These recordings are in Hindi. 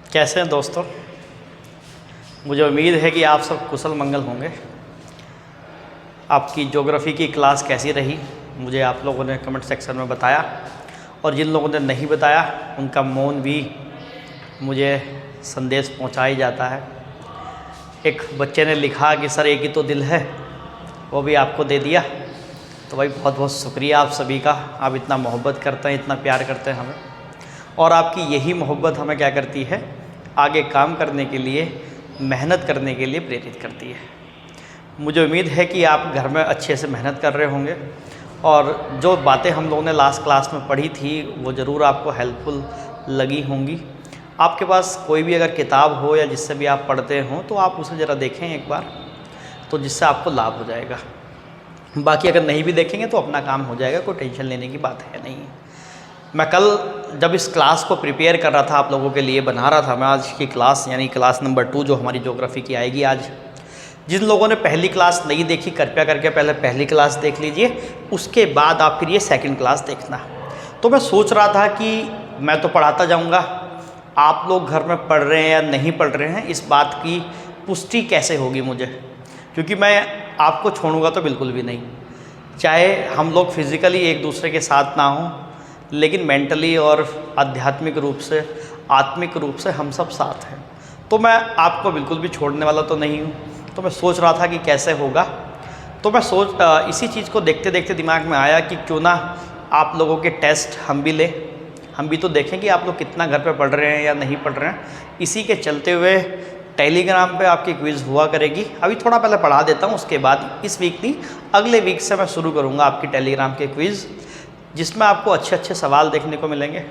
कैसे हैं दोस्तों। मुझे उम्मीद है कि आप सब कुशल मंगल होंगे। आपकी ज्योग्राफी की क्लास कैसी रही मुझे आप लोगों ने कमेंट सेक्शन में बताया, और जिन लोगों ने नहीं बताया उनका मौन भी मुझे संदेश पहुंचाया जाता है। एक बच्चे ने लिखा कि सर एक ही तो दिल है, वो भी आपको दे दिया। तो भाई बहुत बहुत शुक्रिया आप सभी का। आप इतना मोहब्बत करते हैं, इतना प्यार करते हैं हमें, और आपकी यही मोहब्बत हमें क्या करती है, आगे काम करने के लिए, मेहनत करने के लिए प्रेरित करती है। मुझे उम्मीद है कि आप घर में अच्छे से मेहनत कर रहे होंगे, और जो बातें हम लोगों ने लास्ट क्लास में पढ़ी थी वो ज़रूर आपको हेल्पफुल लगी होंगी। आपके पास कोई भी अगर किताब हो या जिससे भी आप पढ़ते हों तो आप उसे ज़रा देखें एक बार, तो जिससे आपको लाभ हो जाएगा। बाकी अगर नहीं भी देखेंगे तो अपना काम हो जाएगा, कोई टेंशन लेने की बात है नहीं। मैं कल जब इस क्लास को प्रिपेयर कर रहा था, आप लोगों के लिए बना रहा था, मैं आज की क्लास यानी क्लास नंबर 2 जो हमारी ज्योग्राफी की आएगी आज। जिन लोगों ने पहली क्लास नहीं देखी कृपया करके पहले पहली क्लास देख लीजिए, उसके बाद आप फिर ये सेकंड क्लास देखना। तो मैं सोच रहा था कि मैं तो पढ़ाता जाऊंगा, आप लोग घर में पढ़ रहे हैं या नहीं पढ़ रहे हैं इस बात की पुष्टि कैसे होगी मुझे, क्योंकि मैं आपको छोड़ूंगा तो बिल्कुल भी नहीं। चाहे हम लोग फिज़िकली एक दूसरे के साथ ना हों, लेकिन मेंटली और आध्यात्मिक रूप से, आत्मिक रूप से हम सब साथ हैं। तो मैं आपको बिल्कुल भी छोड़ने वाला तो नहीं हूँ। तो मैं सोच रहा था कि कैसे होगा, तो मैं इसी चीज़ को देखते देखते दिमाग में आया कि क्यों ना आप लोगों के टेस्ट हम भी लें, हम भी तो देखें कि आप लोग कितना घर पे पढ़ रहे हैं या नहीं पढ़ रहे हैं। इसी के चलते हुए टेलीग्राम पे आपकी क्विज़ हुआ करेगी। अभी थोड़ा पहले पढ़ा देता हूँ, उसके बाद इस वीक नहीं अगले वीक से मैं शुरू करूँगा आपकी टेलीग्राम के क्विज़, जिसमें आपको अच्छे अच्छे सवाल देखने को मिलेंगे।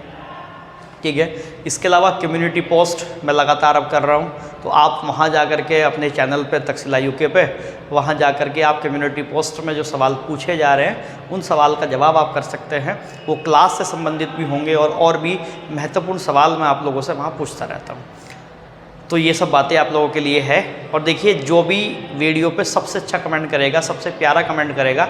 ठीक है, इसके अलावा कम्युनिटी पोस्ट मैं लगातार अब कर रहा हूँ, तो आप वहाँ जा कर के अपने चैनल पे तकसीला यूके पे वहाँ जा कर के आप कम्युनिटी पोस्ट में जो सवाल पूछे जा रहे हैं उन सवाल का जवाब आप कर सकते हैं। वो क्लास से संबंधित भी होंगे और भी महत्वपूर्ण सवाल मैं आप लोगों से वहाँ पूछता रहता हूँ। तो ये सब बातें आप लोगों के लिए है। और देखिए, जो भी वीडियो पे सबसे अच्छा कमेंट करेगा, सबसे प्यारा कमेंट करेगा,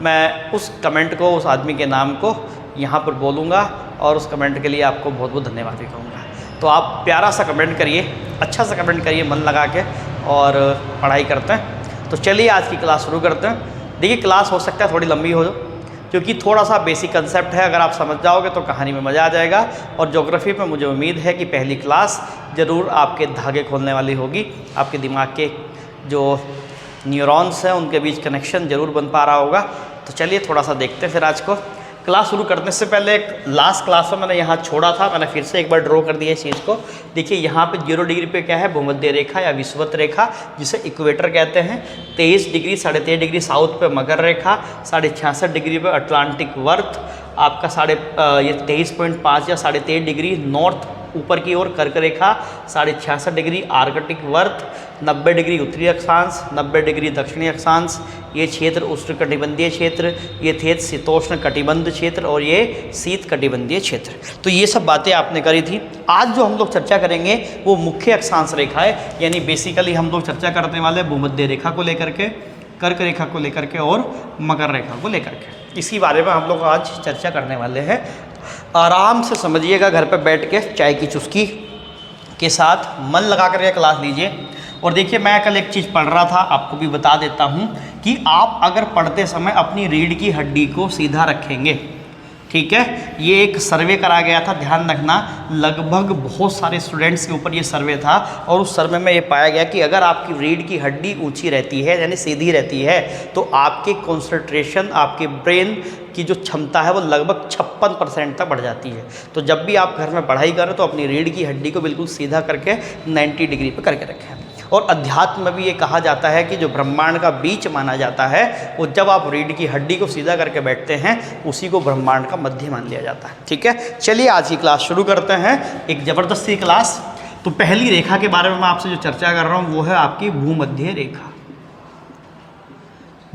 मैं उस कमेंट को, उस आदमी के नाम को यहाँ पर बोलूँगा, और उस कमेंट के लिए आपको बहुत बहुत धन्यवाद भी कहूँगा। तो आप प्यारा सा कमेंट करिए, अच्छा सा कमेंट करिए मन लगा के, और पढ़ाई करते हैं। तो चलिए आज की क्लास शुरू करते हैं। देखिए, क्लास हो सकता है थोड़ी लंबी हो, क्योंकि थोड़ा सा बेसिक कंसेप्ट है। अगर आप समझ जाओगे तो कहानी में मज़ा आ जाएगा। और ज्योग्राफी में मुझे उम्मीद है कि पहली क्लास ज़रूर आपके धागे खोलने वाली होगी। आपके दिमाग के जो न्यूरॉन्स हैं उनके बीच कनेक्शन ज़रूर बन पा रहा होगा। तो चलिए थोड़ा सा देखते हैं फिर आज को। क्लास शुरू करने से पहले एक लास्ट क्लास में मैंने यहाँ छोड़ा था, मैंने फिर से एक बार ड्रॉ कर दिया इस चीज़ को। देखिए यहाँ पे 0 डिग्री पे क्या है, भूमध्य रेखा या विषुवत रेखा, जिसे इक्वेटर कहते हैं। 23 डिग्री 23.5 डिग्री साउथ पे मकर रेखा, 66.5 डिग्री पे अटलांटिक वर्त, आपका 23.5 या 23.5 डिग्री नॉर्थ ऊपर की ओर कर्क रेखा, 66.5 डिग्री आर्कटिक वर्त, 90 डिग्री उत्तरी अक्षांश, 90 डिग्री दक्षिणी अक्षांश। ये क्षेत्र उष्णकटिबंधीय क्षेत्र, ये थे शीतोष्ण कटिबंध क्षेत्र, और ये शीत कटिबंधीय क्षेत्र। तो ये सब बातें आपने करी थी। आज जो हम लोग चर्चा करेंगे वो मुख्य अक्षांश रेखा है, यानी बेसिकली हम लोग चर्चा करने वाले भूमध्य रेखा को लेकर के, कर्क रेखा को लेकर के और मकर रेखा को लेकर के। इसी बारे में हम लोग आज चर्चा करने वाले हैं। आराम से समझिएगा, घर पर बैठ के चाय की चुस्की के साथ मन लगा कर क्लास लीजिए। और देखिए, मैं कल एक चीज़ पढ़ रहा था, आपको भी बता देता हूँ कि आप अगर पढ़ते समय अपनी रीढ़ की हड्डी को सीधा रखेंगे, ठीक है, ये एक सर्वे करा गया था, ध्यान रखना, लगभग बहुत सारे स्टूडेंट्स के ऊपर ये सर्वे था, और उस सर्वे में ये पाया गया कि अगर आपकी रीढ़ की हड्डी ऊंची रहती है यानी सीधी रहती है तो आपके कंसंट्रेशन, आपके ब्रेन की जो क्षमता है वो लगभग 56% तक बढ़ जाती है। तो जब भी आप घर में पढ़ाई करें तो अपनी रीढ़ की हड्डी को बिल्कुल सीधा करके 90 डिग्री पर करके रखें। और अध्यात्म में भी ये कहा जाता है कि जो ब्रह्मांड का बीच माना जाता है वो जब आप रीढ़ की हड्डी को सीधा करके बैठते हैं उसी को ब्रह्मांड का मध्य मान लिया जाता है। ठीक है, चलिए आज की क्लास शुरू करते हैं, एक ज़बरदस्ती क्लास। तो पहली रेखा के बारे में मैं आपसे जो चर्चा कर रहा हूँ वो है आपकी भूमध्य रेखा।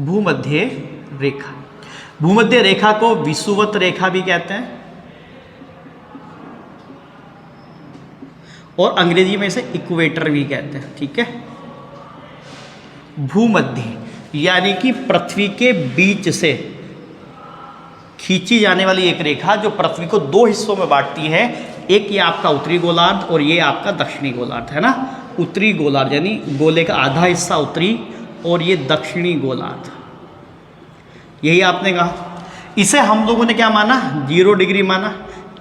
भूमध्य रेखा, भूमध्य रेखा को विषुवत रेखा भी कहते हैं, और अंग्रेजी में इसे इक्वेटर भी कहते हैं। ठीक है, भूमध्य यानी कि पृथ्वी के बीच से खींची जाने वाली एक रेखा जो पृथ्वी को 2 हिस्सों में बांटती है, एक ये आपका उत्तरी गोलार्ध और ये आपका दक्षिणी गोलार्ध है ना। उत्तरी गोलार्ध यानी गोले का आधा हिस्सा उत्तरी और ये दक्षिणी गोलार्ध, यही आपने कहा। इसे हम लोगों ने क्या माना, 0 डिग्री माना।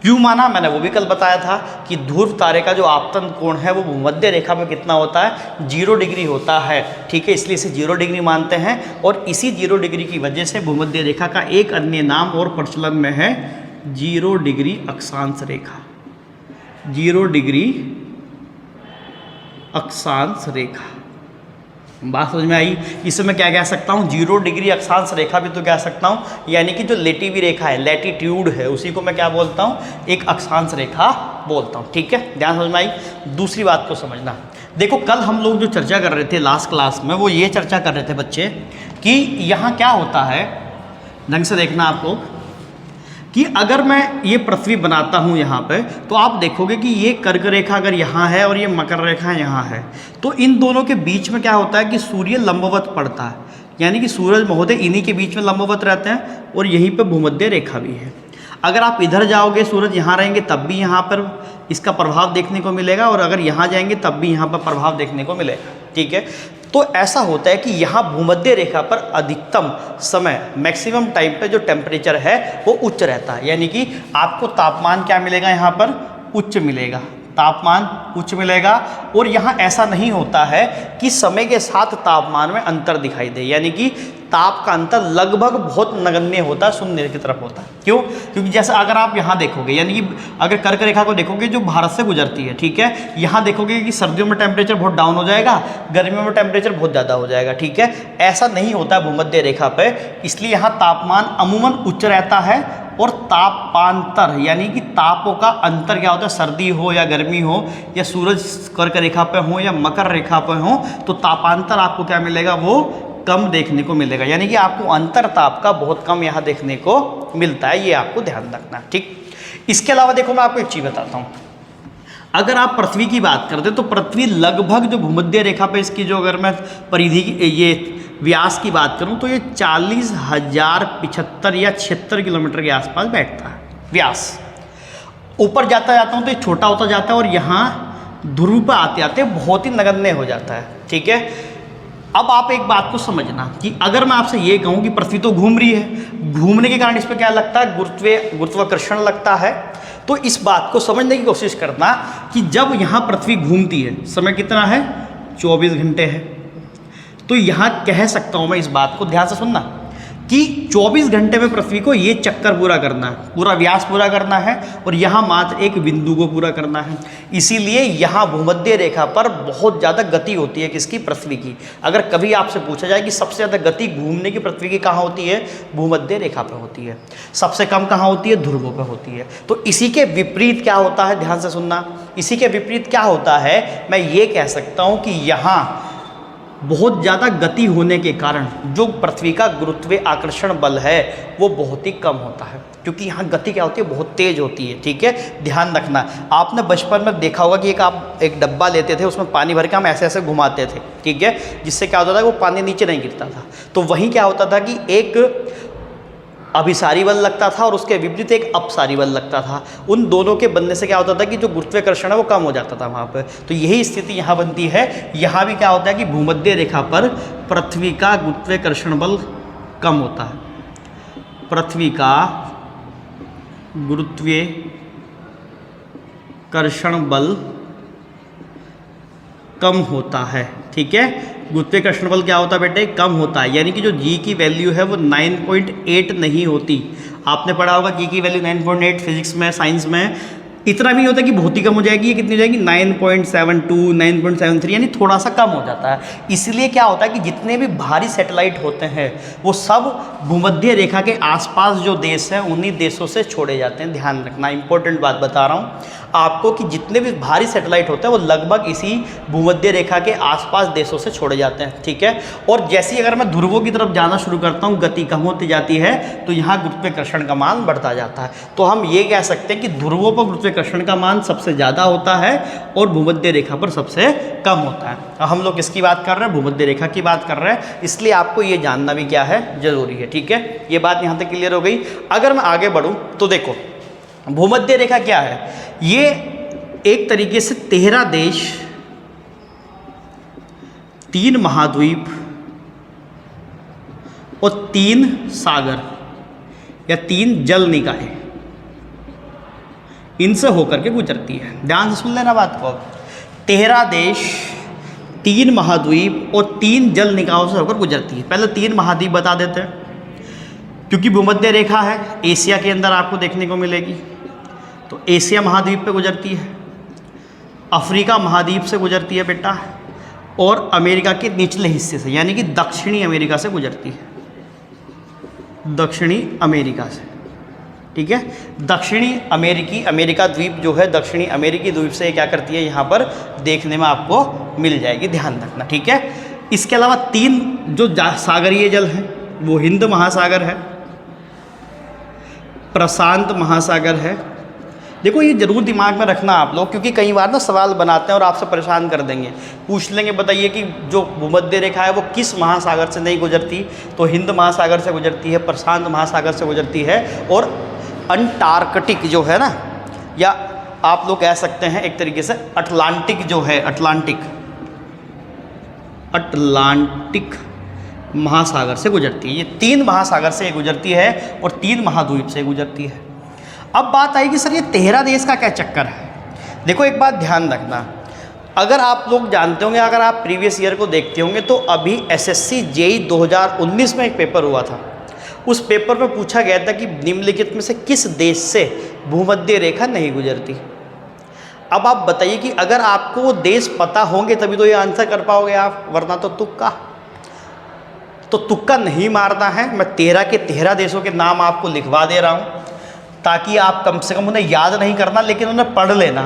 क्यों माना, मैंने वो भी कल बताया था कि ध्रुव तारे का जो आपतन कोण है वो भूमध्य रेखा में कितना होता है, 0 डिग्री होता है, ठीक है। इसलिए इसे 0 डिग्री मानते हैं और इसी 0 डिग्री की वजह से भूमध्य रेखा का एक अन्य नाम और प्रचलन में है 0 डिग्री अक्षांश रेखा। 0 डिग्री अक्षांश रेखा, बात समझ में आई। इसे मैं क्या कह सकता हूँ, 0 डिग्री अक्षांश रेखा भी तो कह सकता हूँ, यानी कि जो लेटिवी रेखा है, लैटिट्यूड है, उसी को मैं क्या बोलता हूँ, एक अक्षांश रेखा बोलता हूँ, ठीक है। ध्यान समझ में आई। दूसरी बात को समझना, देखो कल हम लोग जो चर्चा कर रहे थे लास्ट क्लास में, वो ये चर्चा कर रहे थे बच्चे कि यहाँ क्या होता है, ढंग से देखना आप लोग, कि अगर मैं ये पृथ्वी बनाता हूँ यहाँ पे, तो आप देखोगे कि ये कर्क रेखा अगर यहाँ है और ये मकर रेखा यहाँ है, तो इन दोनों के बीच में क्या होता है कि सूर्य लंबवत पड़ता है, यानी कि सूरज महोदय इन्हीं के बीच में लंबवत रहते हैं और यहीं पे भूमध्य रेखा भी है। अगर आप इधर जाओगे, सूरज यहाँ रहेंगे, तब भी यहाँ पर इसका प्रभाव देखने को मिलेगा, और अगर यहाँ जाएंगे तब भी यहाँ पर प्रभाव देखने को मिलेगा, ठीक है। तो ऐसा होता है कि यहाँ भूमध्य रेखा पर अधिकतम समय, मैक्सिमम टाइम पे जो टेम्परेचर है वो उच्च रहता है, यानी कि आपको तापमान क्या मिलेगा, यहाँ पर उच्च मिलेगा, तापमान उच्च मिलेगा। और यहाँ ऐसा नहीं होता है कि समय के साथ तापमान में अंतर दिखाई दे, यानी कि ताप का अंतर लगभग बहुत नगण्य होता है, शून्य की तरफ होता है। क्यों? क्योंकि जैसे अगर आप यहाँ देखोगे, यानी कि अगर कर्क रेखा को देखोगे जो भारत से गुजरती है, ठीक है, यहाँ देखोगे कि सर्दियों में टेम्परेचर बहुत डाउन हो जाएगा, गर्मियों में टेम्परेचर बहुत ज़्यादा हो जाएगा, ठीक है। ऐसा नहीं होता है भूमध्य रेखा पे, इसलिए यहाँ तापमान अमूमन उच्च रहता है और तापांतर यानी कि तापों का अंतर क्या होता है, सर्दी हो या गर्मी हो या सूरज कर्क रेखा पे हो या मकर रेखा पे हो, तो तापांतर आपको क्या मिलेगा, वो कम देखने को मिलेगा, यानी कि आपको अंतर ताप का बहुत कम यहाँ देखने को मिलता है, ये आपको ध्यान रखना, ठीक। इसके अलावा देखो मैं आपको एक चीज़ बताता हूँ, अगर आप पृथ्वी की बात करते हैं तो पृथ्वी लगभग जो भूमध्य रेखा पे इसकी जो अगर मैं परिधि की ये व्यास की बात करूं तो ये 40,075 या 76 किलोमीटर के आसपास बैठता है व्यास। ऊपर जाता हूं तो ये छोटा होता जाता है और यहाँ ध्रुव पर आते आते बहुत ही नगण्य हो जाता है, ठीक है। अब आप एक बात को समझना कि अगर मैं आपसे ये कहूँ कि पृथ्वी तो घूम रही है, घूमने के कारण इस पर क्या लगता है, गुरुत्वाकर्षण लगता है, तो इस बात को समझने की कोशिश करना कि जब यहाँ पृथ्वी घूमती है, समय कितना है, 24 घंटे है, तो यहाँ कह सकता हूँ मैं इस बात को, ध्यान से सुनना, कि 24 घंटे में पृथ्वी को ये चक्कर पूरा करना है, पूरा व्यास पूरा करना है, और यहाँ मात्र एक बिंदु को पूरा करना है। इसीलिए यहाँ भूमध्य रेखा पर बहुत ज़्यादा गति होती है, किसकी, पृथ्वी की। अगर कभी आपसे पूछा जाए कि सबसे ज़्यादा गति घूमने की पृथ्वी की कहाँ होती है, भूमध्य रेखा पर होती है, सबसे कम कहाँ होती है, ध्रुवों पर होती है। तो इसी के विपरीत क्या होता है, ध्यान से सुनना, इसी के विपरीत क्या होता है, मैं ये कह सकता हूँ कि यहाँ बहुत ज़्यादा गति होने के कारण जो पृथ्वी का गुरुत्वीय आकर्षण बल है वो बहुत ही कम होता है, क्योंकि यहाँ गति क्या होती है, बहुत तेज होती है, ठीक है। ध्यान रखना, आपने बचपन में देखा होगा कि आप एक डब्बा लेते थे, उसमें पानी भर के हम ऐसे ऐसे घुमाते थे, ठीक है, जिससे क्या होता था, वो पानी नीचे नहीं गिरता था। तो वहीं क्या होता था कि एक अभिसारी बल लगता था और उसके विपरीत एक अपसारी बल लगता था। उन दोनों के बनने से क्या होता था कि जो गुरुत्वाकर्षण है वो कम हो जाता था वहाँ पर। तो यही स्थिति यहाँ बनती है। यहाँ भी क्या होता है कि भूमध्य रेखा पर पृथ्वी का गुरुत्वाकर्षण बल कम होता है, पृथ्वी का गुरुत्वाकर्षण बल कम होता है, ठीक है। गुरुत्वाकर्षण बल क्या होता है बेटे, कम होता है, यानी कि जो जी की वैल्यू है वो 9.8 नहीं होती। आपने पढ़ा होगा जी की वैल्यू 9.8 फिजिक्स में, साइंस में। इतना भी नहीं होता कि बहुत ही कम हो जाएगी, ये कितनी हो जाएगी, 9.72, 9.73, यानी थोड़ा सा कम हो जाता है। इसलिए क्या होता है कि जितने भी भारी सैटेलाइट होते हैं वो सब भूमध्य रेखा के आसपास जो देश हैं उन्हीं देशों से छोड़े जाते हैं। ध्यान रखना, इंपॉर्टेंट बात बता रहा हूँ आपको कि जितने भी भारी सैटेलाइट होते हैं वो लगभग इसी भूमध्य रेखा के आसपास देशों से छोड़े जाते हैं, ठीक है। और जैसे ही अगर मैं ध्रुवों की तरफ जाना शुरू करता हूँ, गति कम होती जाती है, तो यहाँ गुरुत्वाकर्षण का मान बढ़ता जाता है। तो हम ये कह सकते हैं कि ध्रुवों पर गुरुत्वाकर्षण का मान सबसे ज़्यादा होता है और भूमध्य रेखा पर सबसे कम होता है। हम लोग किसकी बात कर रहे हैं, भूमध्य रेखा की बात कर रहे हैं, इसलिए आपको ये जानना भी क्या है, जरूरी है, ठीक है। ये बात यहाँ तक क्लियर हो गई। अगर मैं आगे बढ़ूँ तो देखो, भूमध्य रेखा क्या है? ये एक तरीके से 13 देश, 3 महाद्वीप और 3 सागर या 3 जल निकाय, इनसे होकर के गुजरती है। ध्यान से सुन लेना बात को। 13 देश, 3 महाद्वीप और 3 जल निकायों से होकर गुजरती है। पहले 3 महाद्वीप बता देते हैं, क्योंकि भूमध्य रेखा है, एशिया के अंदर आपको देखने को मिलेगी, तो एशिया महाद्वीप पे गुजरती है, अफ्रीका महाद्वीप से गुजरती है बेटा, और अमेरिका के निचले हिस्से से यानी कि दक्षिणी अमेरिका से गुजरती है, दक्षिणी अमेरिका से। ठीक है, दक्षिणी अमेरिका द्वीप जो है, दक्षिणी अमेरिकी द्वीप से क्या करती है, यहाँ पर देखने में आपको मिल जाएगी, ध्यान रखना। ठीक है, इसके अलावा 3 जो सागरीय जल हैं वो हिंद महासागर है, प्रशांत महासागर है। देखो ये जरूर दिमाग में रखना आप लोग, क्योंकि कई बार ना सवाल बनाते हैं और आपसे परेशान कर देंगे, पूछ लेंगे बताइए कि जो भूमध्य रेखा है वो किस महासागर से नहीं गुजरती, तो हिंद महासागर से गुजरती है, प्रशांत महासागर से गुजरती है, और अंटार्कटिक जो है ना, या आप लोग कह सकते हैं एक तरीके से अटलांटिक जो है, अटलांटिक महासागर से गुजरती है। ये 3 महासागर से गुजरती है और 3 महाद्वीप से गुजरती है। अब बात आएगी सर ये 13 देश का क्या चक्कर है। देखो एक बात ध्यान रखना, अगर आप लोग जानते होंगे, अगर आप प्रीवियस ईयर को देखते होंगे, तो अभी एसएससी जेईई 2019 में एक पेपर हुआ था। उस पेपर में पूछा गया था कि निम्नलिखित में से किस देश से भूमध्य रेखा नहीं गुजरती। अब आप बताइए कि अगर आपको वो देश पता होंगे तभी तो ये आंसर कर पाओगे आप, वरना तो तुक्का नहीं मारना है। मैं 13 के 13 देशों के नाम आपको लिखवा दे रहा हूँ, ताकि आप कम से कम उन्हें याद नहीं करना, लेकिन उन्हें पढ़ लेना।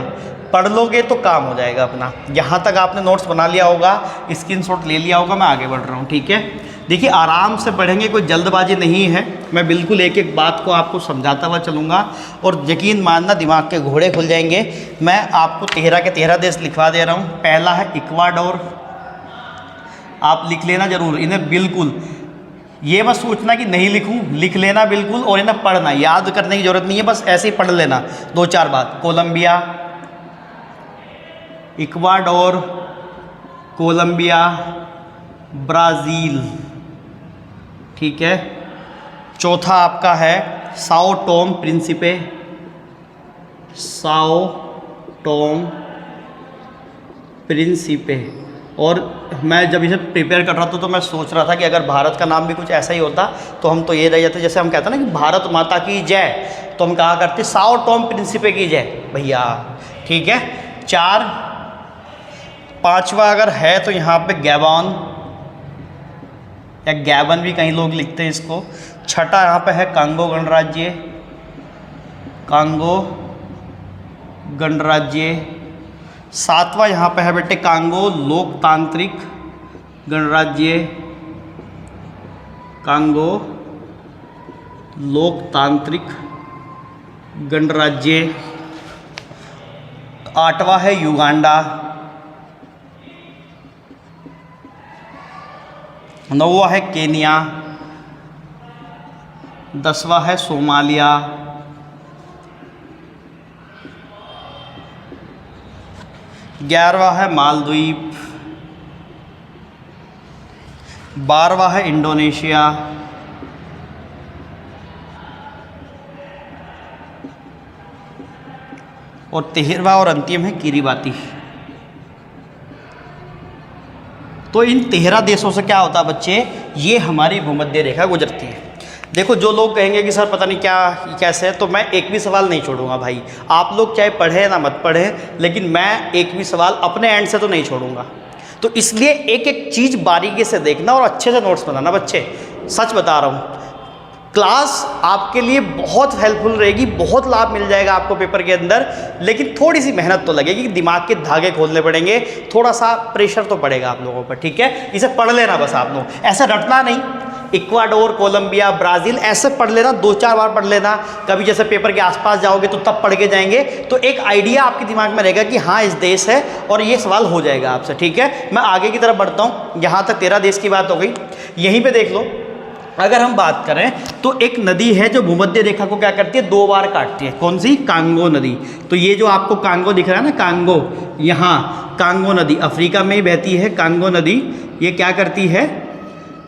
पढ़ लोगे तो काम हो जाएगा अपना। यहाँ तक आपने नोट्स बना लिया होगा, स्क्रीनशॉट ले लिया होगा, मैं आगे बढ़ रहा हूँ। ठीक है, देखिए आराम से पढ़ेंगे, कोई जल्दबाजी नहीं है, मैं बिल्कुल एक एक बात को आपको समझाता हुआ चलूँगा, और यकीन मानना दिमाग के घोड़े खुल जाएंगे। मैं आपको 13 के 13 देश लिखवा दे रहा हूँ। पहला है इक्वाडोर, आप लिख लेना जरूर इन्हें, बिल्कुल ये मत सोचना कि नहीं लिखूं, लिख लेना बिल्कुल, और इन्हें पढ़ना, याद करने की ज़रूरत नहीं है, बस ऐसे ही पढ़ लेना 2-4 बात। Colombia, Ecuador, Colombia, Brazil. ठीक है, चौथा आपका है Sao Tome Principe, Sao Tome Principe. और मैं जब इसे प्रिपेयर कर रहा था तो मैं सोच रहा था कि अगर भारत का नाम भी कुछ ऐसा ही होता तो हम तो ये रह जाते, जैसे हम कहते हैं ना कि भारत माता की जय, तो हम कहा करते साओ टोम प्रिंसिपे की जय भैया। ठीक है, 4, 5वां अगर है तो यहाँ पे गैबॉन या गैबन भी कई लोग लिखते हैं इसको। 6ठा यहाँ पे है कांगो गणराज्य, कांगो गणराज्य। 7वां यहाँ पे है बेटे कांगो लोकतांत्रिक गणराज्य, कांगो लोकतांत्रिक गणराज्य। 8वां है युगांडा। 9वां है केनिया। 10वां है सोमालिया। 11वां है मालदीव। 12वां है इंडोनेशिया। और 13वां और अंतिम है किरिबाती। तो इन 13 देशों से क्या होता है बच्चे, ये हमारी भूमध्य रेखा गुजरती है। देखो जो लोग कहेंगे कि सर पता नहीं क्या कैसे है, तो मैं एक भी सवाल नहीं छोड़ूंगा भाई। आप लोग चाहे पढ़ें ना मत पढ़ें, लेकिन मैं एक भी सवाल अपने एंड से तो नहीं छोड़ूंगा। तो इसलिए एक एक चीज़ बारीकी से देखना और अच्छे से नोट्स बनाना बच्चे, सच बता रहा हूँ। क्लास आपके लिए बहुत हेल्पफुल रहेगी, बहुत लाभ मिल जाएगा आपको पेपर के अंदर, लेकिन थोड़ी सी मेहनत तो लगेगी, दिमाग के धागे खोलने पड़ेंगे, थोड़ा सा प्रेशर तो पड़ेगा आप लोगों पर। ठीक है, इसे पढ़ लेना बस आप लोग, ऐसे रटना नहीं। इक्वाडोर, कोलंबिया, ब्राज़ील ऐसे पढ़ लेना, 2-4 बार पढ़ लेना। कभी जैसे पेपर के आसपास जाओगे तो तब पढ़ के जाएंगे, तो एक आइडिया आपके दिमाग में रहेगा कि हाँ इस देश है और ये सवाल हो जाएगा आपसे। ठीक है, मैं आगे की तरफ बढ़ता हूँ। यहाँ तक 13 देश की बात हो गई। यहीं पे देख लो अगर हम बात करें तो एक नदी है जो भूमध्य रेखा को क्या करती है, 2 बार काटती है। कौन सी? कांगो नदी। तो ये जो आपको कांगो दिख रहा है ना, कांगो, यहाँ कांगो नदी अफ्रीका में ही बहती है। कांगो नदी ये क्या करती है,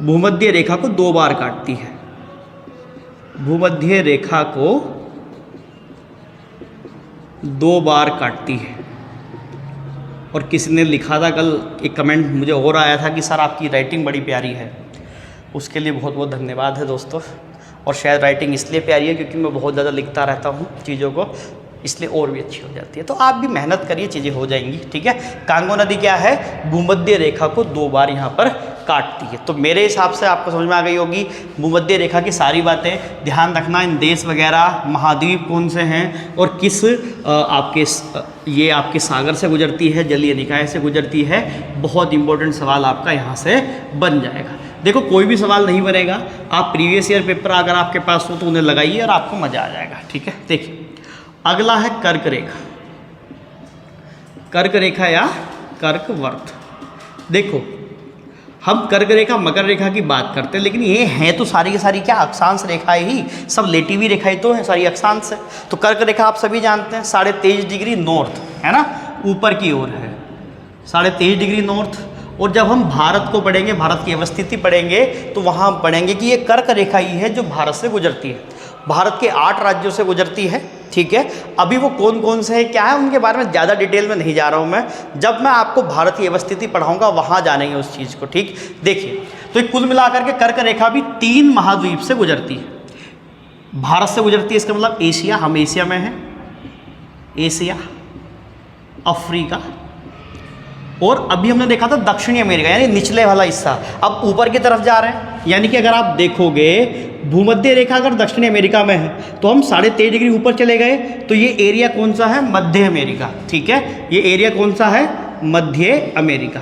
भूमध्य रेखा को 2 बार काटती है। भूमध्य रेखा को 2 बार काटती है। और किसी ने लिखा था कल एक कमेंट मुझे और आया था कि सर आपकी राइटिंग बड़ी प्यारी है, उसके लिए बहुत बहुत धन्यवाद है दोस्तों। और शायद राइटिंग इसलिए प्यारी है क्योंकि मैं बहुत ज़्यादा लिखता रहता हूँ चीज़ों को, इसलिए और भी अच्छी हो जाती है। तो आप भी मेहनत करिए, चीज़ें हो जाएंगी, ठीक है। कांगो नदी क्या है, भूमध्य रेखा को 2 बार यहाँ पर काटती है। तो मेरे हिसाब से आपको समझ में आ गई होगी भूमध्य रेखा की सारी बातें। ध्यान रखना इन देश वगैरह, महाद्वीप कौन से हैं और किस ये आपके सागर से गुजरती है, जलीय निकाय से गुजरती है। बहुत इंपॉर्टेंट सवाल आपका यहाँ से बन जाएगा। देखो कोई भी सवाल नहीं बनेगा, आप प्रीवियस ईयर पेपर अगर आपके पास हो तो उन्हें लगाइए और आपको मज़ा आ जाएगा, ठीक है। देखिए अगला है कर्क रेखा। कर्क रेखा या कर्कवर्त। देखो हम कर्क रेखा, मकर रेखा की बात करते हैं, लेकिन ये हैं तो सारी की सारी क्या, अक्षांश रेखाएं ही, सब लेटी हुई रेखाएं तो हैं सारी अक्षांश है। तो कर्क रेखा आप सभी जानते हैं 23.5 डिग्री नॉर्थ है ना, ऊपर की ओर है 23.5 डिग्री नॉर्थ। और जब हम भारत को पढ़ेंगे, भारत की अवस्थिति पढ़ेंगे, तो वहाँ पढ़ेंगे कि ये कर्क रेखा ही है जो भारत से गुजरती है। भारत के 8 राज्यों से गुजरती है, ठीक है। अभी वो कौन कौन से हैं, क्या है, उनके बारे में ज़्यादा डिटेल में नहीं जा रहा हूँ मैं। जब मैं आपको भारत की अवस्थिति पढ़ाऊँगा वहाँ जानेंगे उस चीज़ को, ठीक। देखिए तो कुल मिलाकर के कर्क रेखा भी 3 महाद्वीप से गुजरती है। भारत से गुजरती है, इसका मतलब एशिया, हम एशिया में हैं, एशिया, अफ्रीका, और अभी हमने देखा था दक्षिणी अमेरिका यानी निचले वाला हिस्सा। अब ऊपर की तरफ जा रहे हैं, यानी कि अगर आप देखोगे भूमध्य रेखा अगर दक्षिणी अमेरिका में है तो हम 23.5 डिग्री ऊपर चले गए, तो ये एरिया कौन सा है, मध्य अमेरिका, ठीक है। ये एरिया कौन सा है, मध्य अमेरिका।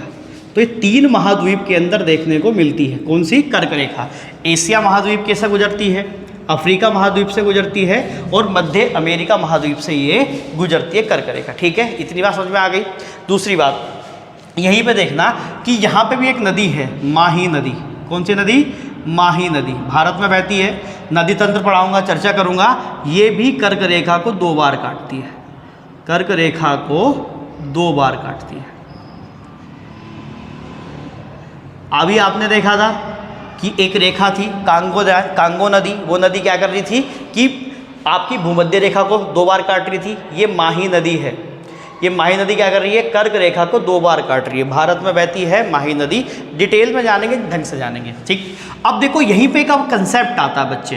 तो ये 3 महाद्वीप के अंदर देखने को मिलती है। कौन सी, कर्क रेखा। एशिया महाद्वीप कैसे गुजरती है, अफ्रीका महाद्वीप से गुजरती है, और मध्य अमेरिका महाद्वीप से ये गुजरती है कर्क रेखा, ठीक है। इतनी बात समझ में आ गई। दूसरी बात यहीं पे देखना कि यहाँ पे भी एक नदी है, माही नदी। कौन सी नदी, माही नदी, भारत में बहती है। नदी तंत्र पढ़ाऊंगा, चर्चा करूंगा। ये भी कर्क रेखा को 2 बार काटती है, कर्क रेखा को 2 बार काटती है। अभी आपने देखा था कि एक रेखा थी कांगो नदी, वो नदी क्या कर रही थी कि आपकी भूमध्य रेखा को 2 बार काट रही थी। ये माही नदी है, ये माही नदी क्या कर रही है, कर्क रेखा को 2 बार काट रही है। भारत में बहती है माही नदी। डिटेल में जानेंगे, ढंग से जानेंगे, ठीक। अब देखो यहीं पे एक अब कंसेप्ट आता है बच्चे,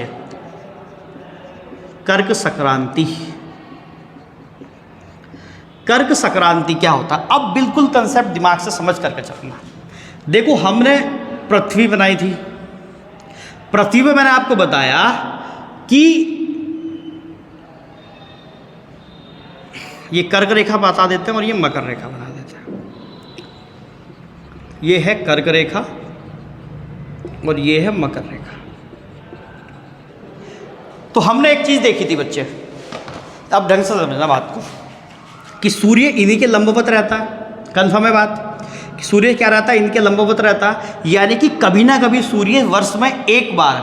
कर्क संक्रांति। कर्क संक्रांति क्या होता है, अब बिल्कुल कंसेप्ट दिमाग से समझ करके चलना। देखो हमने पृथ्वी बनाई थी, पृथ्वी पे मैंने आपको बताया कि ये कर्क रेखा बता देते हैं और ये मकर रेखा बना देते हैं। ये है कर्क रेखा और ये है मकर रेखा। तो हमने एक चीज देखी थी बच्चे, अब ढंग से समझना बात को, कि सूर्य इन्हीं के लंबवत रहता है। कन्फर्म है बात कि सूर्य क्या रहता है, इनके लंबवत रहता है। यानी कि कभी ना कभी सूर्य वर्ष में एक बार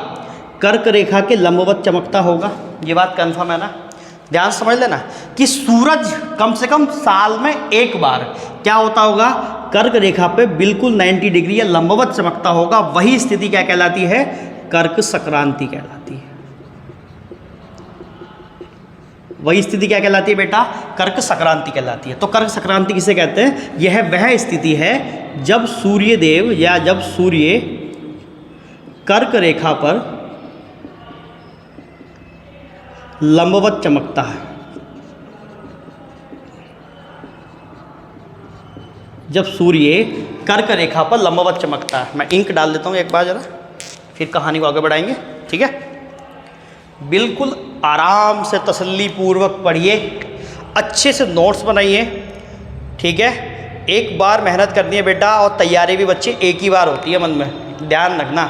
कर्क रेखा के लंबवत चमकता होगा। ये बात कन्फर्म है ना, ध्यान से समझ लेना कि सूरज कम से कम साल में एक बार क्या होता होगा, कर्क रेखा पे बिल्कुल 90 डिग्री या लंबवत चमकता होगा। वही स्थिति क्या कहलाती है, कर्क संक्रांति कहलाती है। वही स्थिति क्या कहलाती है बेटा, कर्क संक्रांति कहलाती है। तो कर्क संक्रांति किसे कहते हैं, यह वह स्थिति है जब सूर्य देव या जब सूर्य कर्क रेखा पर लंबवत चमकता है। जब सूर्य कर्क रेखा पर लंबवत चमकता है। मैं इंक डाल देता हूँ एक बार जरा, फिर कहानी को आगे बढ़ाएंगे, ठीक है। बिल्कुल आराम से तसल्ली पूर्वक पढ़िए, अच्छे से नोट्स बनाइए, ठीक है। एक बार मेहनत करनी है बेटा, और तैयारी भी बच्चे एक ही बार होती है। मन में ध्यान रखना,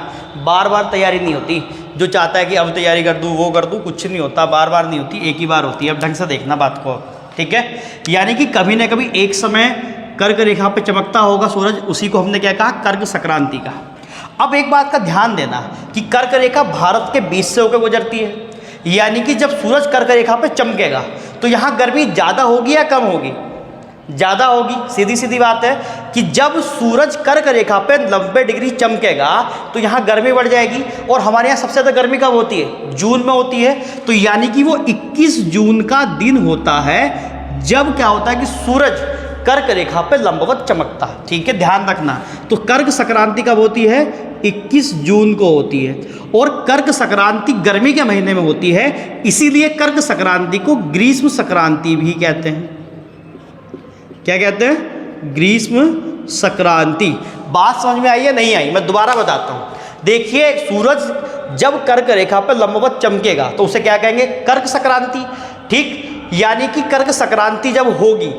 बार बार तैयारी नहीं होती। जो चाहता है कि अब तैयारी कर दूँ, वो कर दूँ, कुछ नहीं होता, बार बार नहीं होती, एक ही बार होती है। अब ढंग से देखना बात को, ठीक है। यानी कि कभी ना कभी एक समय कर्क रेखा पे चमकता होगा सूरज, उसी को हमने क्या कहा, कर्क संक्रांति का। अब एक बात का ध्यान देना कि कर्क रेखा भारत के बीच से होकर गुजरती है, यानी कि जब सूरज कर्क रेखा पे चमकेगा तो यहाँ गर्मी ज़्यादा होगी या कम होगी? ज़्यादा होगी। सीधी सीधी बात है कि जब सूरज कर्क रेखा पे 90 डिग्री चमकेगा तो यहाँ गर्मी बढ़ जाएगी। और हमारे यहाँ सबसे ज़्यादा गर्मी कब होती है? जून में होती है। तो यानी कि वो 21 जून का दिन होता है जब क्या होता है कि सूरज कर्क रेखा पे लंबवत चमकता है। ठीक है, ध्यान रखना। तो कर्क संक्रांति कब होती है? 21 जून को होती है। और कर्क संक्रांति गर्मी के महीने में होती है, इसीलिए कर्क संक्रांति को ग्रीष्म संक्रांति भी कहते हैं। क्या कहते हैं? ग्रीष्म संक्रांति। बात समझ में आई है नहीं आई? मैं दोबारा बताता हूं। देखिए, सूरज जब कर्क रेखा पर लंबवत चमकेगा तो उसे क्या कहेंगे? कर्क संक्रांति। ठीक, यानी कि कर्क संक्रांति जब होगी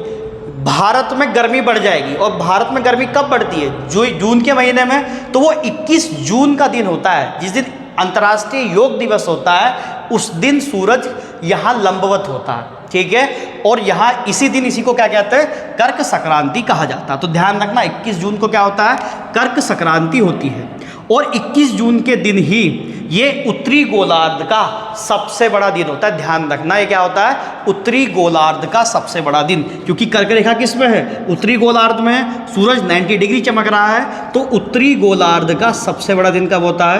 भारत में गर्मी बढ़ जाएगी। और भारत में गर्मी कब बढ़ती है? जून के महीने में। तो वो 21 जून का दिन होता है, जिस दिन अंतर्राष्ट्रीय योग दिवस होता है, उस दिन सूरज यहाँ लंबवत होता है। ठीक है, और यहाँ इसी दिन इसी को क्या कहते हैं? कर्क संक्रांति कहा जाता है। तो ध्यान रखना, 21 जून को क्या होता है? कर्क संक्रांति होती है। और 21 जून के दिन ही ये उत्तरी गोलार्ध का सबसे बड़ा दिन होता है। ध्यान रखना, ये क्या होता है? उत्तरी गोलार्ध का सबसे बड़ा दिन, क्योंकि कर्क रेखा किस में है? उत्तरी गोलार्ध में है। सूरज 90 डिग्री चमक रहा है, तो उत्तरी गोलार्ध का सबसे बड़ा दिन कब होता है?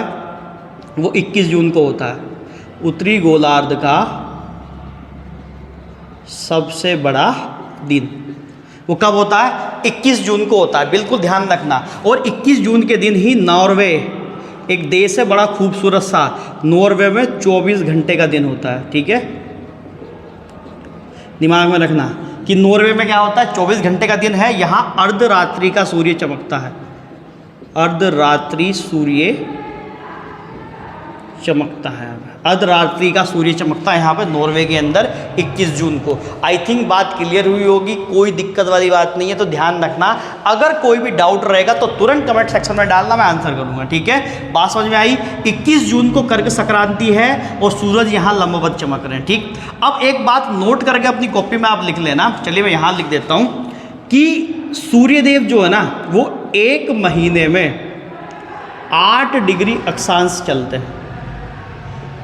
वो 21 जून को होता है। उत्तरी गोलार्ध का सबसे बड़ा दिन वो कब होता है? 21 जून को होता है। बिल्कुल ध्यान रखना। और 21 जून के दिन ही नॉर्वे, एक देश है बड़ा खूबसूरत सा, नॉर्वे में 24 घंटे का दिन होता है। ठीक है, दिमाग में रखना कि नॉर्वे में क्या होता है? 24 घंटे का दिन है। यहाँ अर्धरात्रि का सूर्य चमकता है। अर्धरात्रि सूर्य चमकता है। अर्धरात्रि का सूर्य चमकता है यहाँ पे नॉर्वे के अंदर 21 जून को। आई थिंक बात क्लियर हुई होगी, कोई दिक्कत वाली बात नहीं है। तो ध्यान रखना, अगर कोई भी डाउट रहेगा तो तुरंत कमेंट सेक्शन में डालना, मैं आंसर करूँगा। ठीक है, बात समझ में आई? 21 जून को कर्क संक्रांति है और सूरज यहाँ लंबवत चमक रहे हैं। ठीक, अब एक बात नोट करके अपनी कॉपी में आप लिख लेना। चलिए मैं यहाँ लिख देता हूँ कि सूर्यदेव जो है ना, वो एक महीने में 8 डिग्री अक्षांश चलते हैं।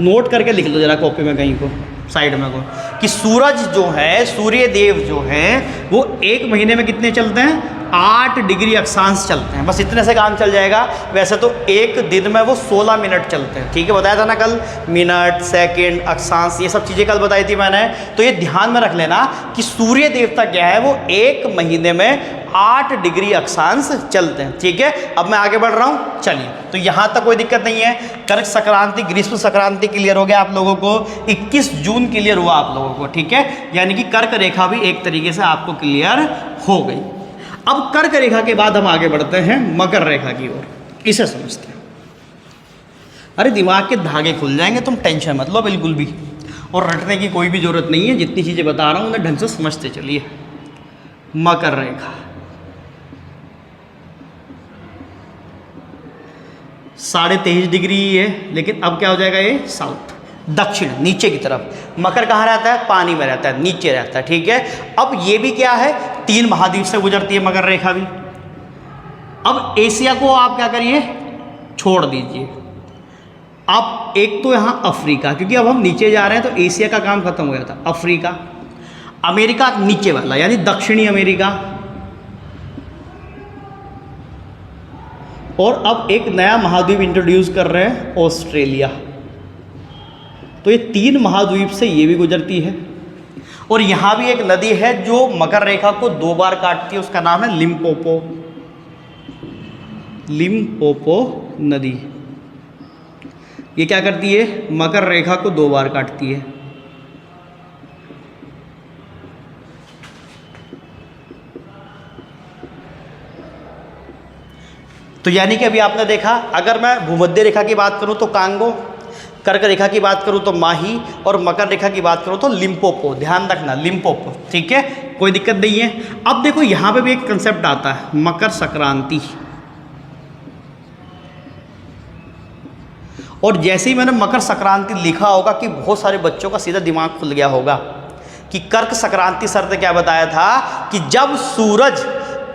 नोट करके लिख लो जरा कॉपी में कहीं को, साइड में को, कि सूरज जो है, सूर्यदेव जो है, वो एक महीने में कितने चलते हैं? 8 डिग्री अक्षांश चलते हैं। बस इतने से काम चल जाएगा। वैसे तो एक दिन में वो 16 मिनट चलते हैं। ठीक है, बताया था ना कल, मिनट, सेकंड, अक्षांश, ये सब चीज़ें कल बताई थी मैंने। तो ये ध्यान में रख लेना कि सूर्य देवता क्या है, वो एक महीने में 8 डिग्री अक्षांश चलते हैं। ठीक है, अब मैं आगे बढ़ रहा हूँ। चलिए, तो यहाँ तक कोई दिक्कत नहीं है। कर्क संक्रांति, ग्रीष्म संक्रांति क्लियर हो गया आप लोगों को। 21 जून क्लियर हुआ आप लोगों को। ठीक है, यानी कि कर्क रेखा भी एक तरीके से आपको क्लियर हो गई। अब कर्क रेखा के बाद हम आगे बढ़ते हैं मकर रेखा की ओर। इसे समझते हैं। अरे दिमाग के धागे खुल जाएंगे, तुम टेंशन मत लो बिल्कुल भी, और रटने की कोई भी जरूरत नहीं है। जितनी चीज़ें बता रहा हूँ उन्हें ढंग से समझते चलिए। मकर रेखा 23.5 डिग्री है, लेकिन अब क्या हो जाएगा? ये साउथ, दक्षिण, नीचे की तरफ। मकर कहाँ रहता है? पानी में रहता है, नीचे रहता है। ठीक है, अब ये भी क्या है? 3 महाद्वीप से गुजरती है मकर रेखा भी। अब एशिया को आप क्या करिए? छोड़ दीजिए। अब एक तो यहाँ अफ्रीका, क्योंकि अब हम नीचे जा रहे हैं तो एशिया का काम खत्म हो गया था। अफ्रीका, अमेरिका नीचे वाला यानी दक्षिणी अमेरिका, और अब एक नया महाद्वीप इंट्रोड्यूस कर रहे हैं, ऑस्ट्रेलिया। तो ये 3 महाद्वीप से ये भी गुजरती है। और यहाँ भी एक नदी है जो मकर रेखा को 2 बार काटती है, उसका नाम है लिम्पोपो। लिम्पोपो नदी ये क्या करती है? मकर रेखा को 2 बार काटती है। तो यानी कि अभी आपने देखा, अगर मैं भूमध्य रेखा की बात करूं तो कांगो, कर्क रेखा की बात करूं तो माही, और मकर रेखा की बात करूं तो लिम्पोपो। ध्यान रखना, लिम्पोपो। ठीक है, कोई दिक्कत नहीं है। अब देखो यहाँ पे भी एक कंसेप्ट आता है, मकर संक्रांति। और जैसे ही मैंने मकर संक्रांति लिखा होगा कि बहुत सारे बच्चों का सीधा दिमाग खुल गया होगा कि कर्क संक्रांति सर ने क्या बताया था कि जब सूरज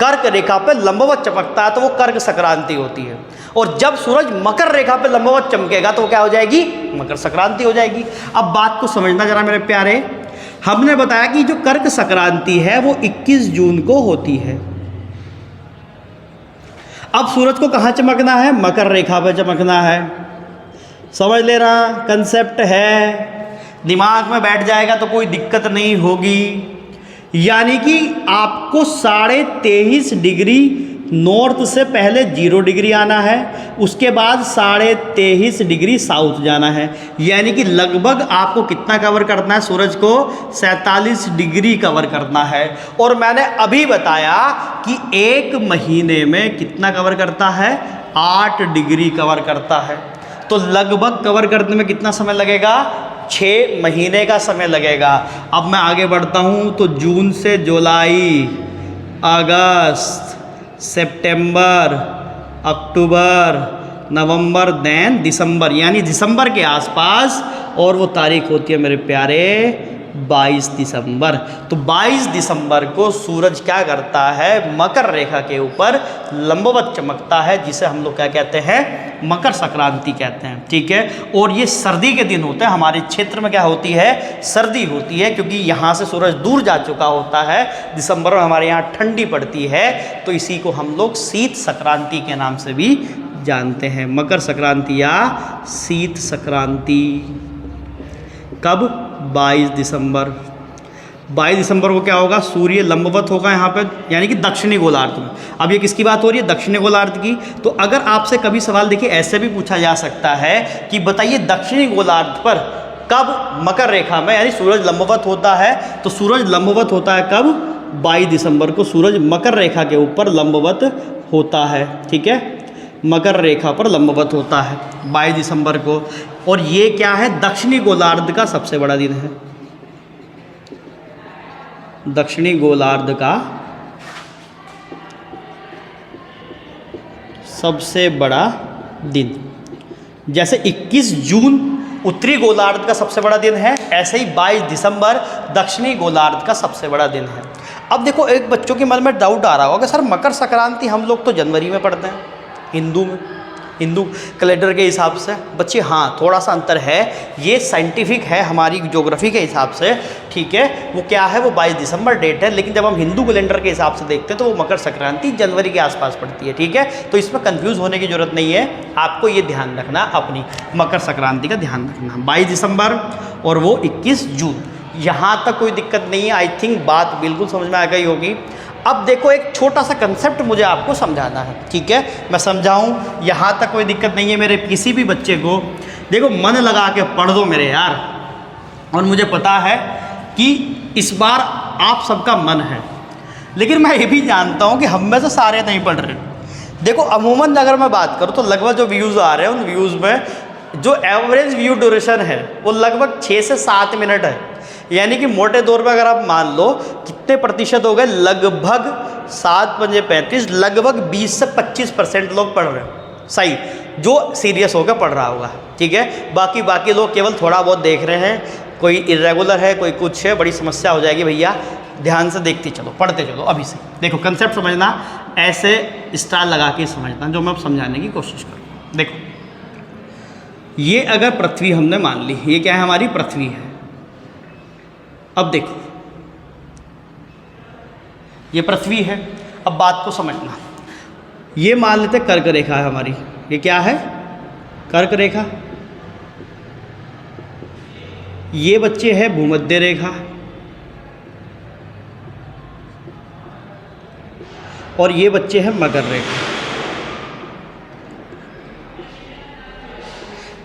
कर्क रेखा पे लंबवत चमकता है तो वो कर्क संक्रांति होती है। और जब सूरज मकर रेखा पे लंबवत चमकेगा तो वो क्या हो जाएगी, मकर संक्रांति हो जाएगी। अब बात को समझना जरा मेरे प्यारे, हमने बताया कि जो कर्क संक्रांति है वो 21 जून को होती है। अब सूरज को कहाँ चमकना है, मकर रेखा पे चमकना है। समझ लेना, कंसेप्ट है, दिमाग में बैठ जाएगा तो कोई दिक्कत नहीं होगी। यानी कि आपको 23.5 डिग्री नॉर्थ से पहले 0 डिग्री आना है, उसके बाद 23.5 डिग्री साउथ जाना है। यानी कि लगभग आपको कितना कवर करना है, सूरज को 47 डिग्री कवर करना है। और मैंने अभी बताया कि एक महीने में कितना कवर करता है, 8 डिग्री कवर करता है। तो लगभग कवर करने में कितना समय लगेगा, 6 महीने का समय लगेगा। अब मैं आगे बढ़ता हूँ तो जून से जुलाई, अगस्त, सितंबर, अक्टूबर, नवंबर, देन दिसंबर, यानी दिसंबर के आसपास, और वो तारीख होती है मेरे प्यारे 22 दिसंबर। तो 22 दिसंबर को सूरज क्या करता है, मकर रेखा के ऊपर लंबवत चमकता है, जिसे हम लोग क्या कहते हैं, मकर संक्रांति कहते हैं। ठीक है, और ये सर्दी के दिन होते हैं। हमारे क्षेत्र में क्या होती है, सर्दी होती है, क्योंकि यहाँ से सूरज दूर जा चुका होता है। दिसंबर में हमारे यहाँ ठंडी पड़ती है, तो इसी को हम लोग शीत संक्रांति के नाम से भी जानते हैं। मकर संक्रांति या शीत संक्रांति कब, 22 दिसंबर। 22 दिसंबर को क्या होगा, सूर्य लंबवत होगा यहाँ पे, यानी कि दक्षिणी गोलार्ध में। अब ये किसकी बात हो रही है, दक्षिणी गोलार्ध की। तो अगर आपसे कभी सवाल देखिए ऐसे भी पूछा जा सकता है कि बताइए दक्षिणी गोलार्ध पर कब मकर रेखा में यानी सूरज लंबवत होता है, तो सूरज लंबवत होता है कब, 22 दिसंबर को सूरज मकर रेखा के ऊपर लंबवत होता है। ठीक है, मकर रेखा पर लंबवत होता है 22 दिसंबर को। और ये क्या है, दक्षिणी गोलार्ध का सबसे बड़ा दिन है, दक्षिणी गोलार्ध का सबसे बड़ा दिन। जैसे 21 जून उत्तरी गोलार्ध का सबसे बड़ा दिन है, ऐसे ही 22 दिसंबर दक्षिणी गोलार्ध का सबसे बड़ा दिन है। अब देखो, एक बच्चों के मन में डाउट आ रहा होगा, सर मकर संक्रांति हम लोग तो जनवरी में पढ़ते हैं हिंदू में, हिंदू कैलेंडर के हिसाब से। बच्चे हाँ, थोड़ा सा अंतर है, ये साइंटिफिक है हमारी ज्योग्राफी के हिसाब से। ठीक है, वो क्या है, वो 22 दिसंबर डेट है, लेकिन जब हम हिंदू कैलेंडर के हिसाब से देखते हैं तो वो मकर संक्रांति जनवरी के आसपास पड़ती है। ठीक है, तो इसमें कंफ्यूज होने की जरूरत नहीं है, आपको ये ध्यान रखना, अपनी मकर संक्रांति का ध्यान रखना, 22 दिसंबर और वो 21 जून। यहाँ तक कोई दिक्कत नहीं है, आई थिंक बात बिल्कुल समझ में आ गई होगी। अब देखो, एक छोटा सा कंसेप्ट मुझे आपको समझाना है। ठीक है, मैं समझाऊं, यहाँ तक कोई दिक्कत नहीं है मेरे किसी भी बच्चे को। देखो, मन लगा के पढ़ दो मेरे यार, और मुझे पता है कि इस बार आप सबका मन है, लेकिन मैं ये भी जानता हूँ कि हम में से सारे नहीं पढ़ रहे। देखो, अमूमन अगर मैं बात करूँ तो लगभग जो व्यूज़ आ रहे हैं उन व्यूज़ में जो एवरेज व्यू ड्यूरेशन है वो लगभग 6 से 7 मिनट है। यानी कि मोटे तौर पर अगर आप मान लो कितने प्रतिशत हो गए, लगभग 7×5 लगभग 20 से 25% लोग पढ़ रहे हैं सही, जो सीरियस होकर पढ़ रहा होगा। ठीक है, बाकी लोग केवल थोड़ा बहुत देख रहे हैं, कोई इरेगुलर है, कोई कुछ है, बड़ी समस्या हो जाएगी भैया। ध्यान से देखते चलो, पढ़ते चलो अभी से। देखो, कंसेप्ट समझना, ऐसे स्टार लगा के समझना जो मैं अब समझाने की कोशिश करूँ। देखो, ये अगर पृथ्वी हमने मान ली, ये क्या है, हमारी पृथ्वी है। अब देखो, ये पृथ्वी है। अब बात को समझना, ये मान लेते कर्क रेखा है हमारी, ये क्या है, कर्क रेखा। ये बच्चे है भूमध्य रेखा, और ये बच्चे हैं मकर रेखा।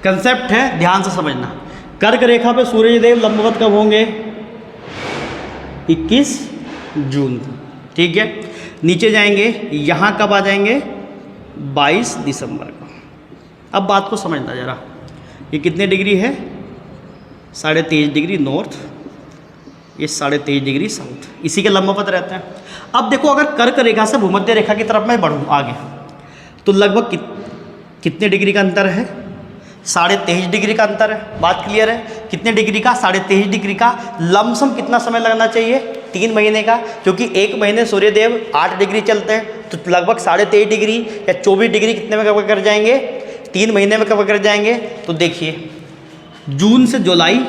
कंसेप्ट है, ध्यान से समझना। कर्क रेखा पे सूर्य देव लंबवत कब होंगे, 21 जून को। ठीक है, नीचे जाएंगे, यहाँ कब आ जाएंगे, 22 दिसंबर को। अब बात को समझना जरा, ये कितने डिग्री है, 23.5 डिग्री नॉर्थ, ये 23.5 डिग्री साउथ, इसी के लंबवत रहते हैं। अब देखो, अगर कर्क रेखा से भूमध्य रेखा की तरफ मैं बढ़ूँ आगे, तो लगभग कितने डिग्री का अंतर है, 23.5 डिग्री का अंतर है। बात क्लियर है, कितने डिग्री का, 23.5 डिग्री का। लमसम कितना समय लगना चाहिए, 3 महीने का, क्योंकि एक महीने सूर्यदेव 8 डिग्री चलते हैं, तो लगभग 23.5 डिग्री या 24 डिग्री कितने में कवर कर जाएंगे, 3 महीने में कवर कर जाएंगे। तो देखिए जून से जुलाई,